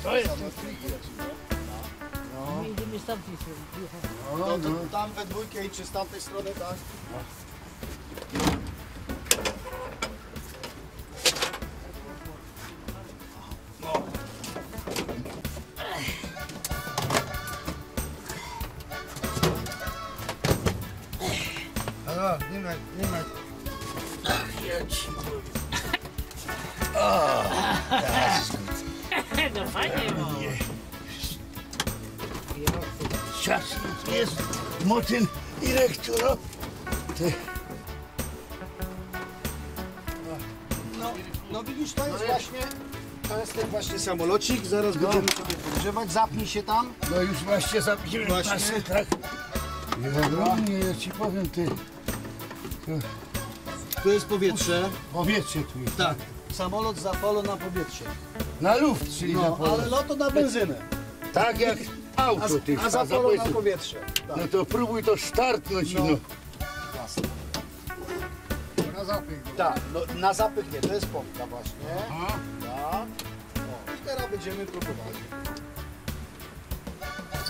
To jest Będziemy z tamtej strony. no, to tam we dwójkę i czy z tamtej strony, tak? No, nie ma. No fajnie, no. Czas jest, Motyn i Rekturo. No widzisz, to jest właśnie, ten właśnie samolocik, zaraz będziemy sobie podgrzewać, zapnij się tam. No już właśnie zapiłem Właśnie. pasy, tak. I ogromnie, ja ci powiem, ty. Tu jest powietrze. Powietrze tu jest. Tak. Samolot zapalo na powietrze. Na luft, czyli na No, pole. ale loto na benzynę. Tak jak auto, ty. A zapalo na powietrze. Tak. No to próbuj to startnąć, no. Jasne. Na zapych. Tak, no, na zapych nie, to jest pompka właśnie. Aha. Tak. O, i teraz będziemy próbowali.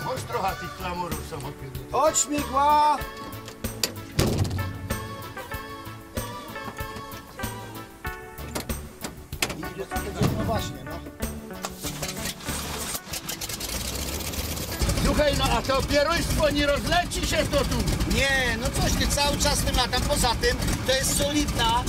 Chodź trochę tych klamorów samochodu. Chodź śmigła! No właśnie, no. Słuchaj, no a to pieruństwo nie rozleci się to tu. Nie, no coś ty cały czas tym latam. Poza tym to jest solidna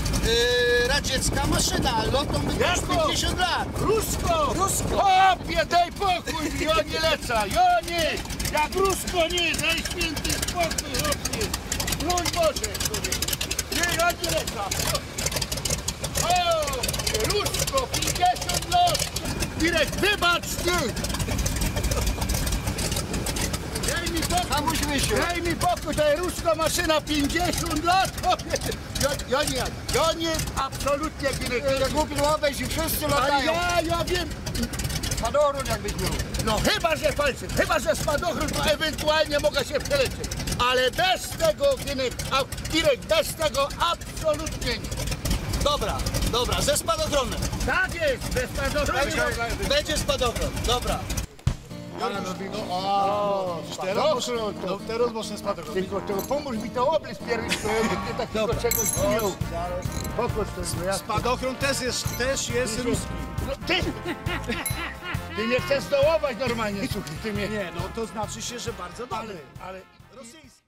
radziecka maszyna. Lotą będzie już Jako? 50 lat. Rusko! Rusko! Opie, daj pokój, ja nie leca, ja nie! Jak Rusko nie, daj święty spokój, opie! Mój Boże, człowiek! Nie, ja nie leca! O, Rusko, 50 lat! Irek, wybacz ty! Daj mi pokój! Hamuś Mysiu. Daj mi pokój, to jest Rusko maszyna, 50 lat! opie. Ja nie, absolutnie, Irek, Głupi łapeć i wszyscy ale latają. ja wiem, Spadochron jakbyś miał. no chyba, że palcem, chyba, że spadochron, to ewentualnie mogę się przelecieć. Ale bez tego, Irek, bez tego absolutnie nie. Dobra, ze spadochronem. Tak jest, bez spadochronu. Będzie spadochron, dobra. Spadochron, to, Teraz można spadochron. tylko to pomóż mi to oblec pierwszy, to ja nigdy takiego czegoś nie miał. Pokój to ja. Spadochron też jest ruski. No, ty mnie chcesz dołować normalnie, słuchaj, ty mnie. Nie, no to znaczy się, że bardzo dobry. Ale Rosyjski.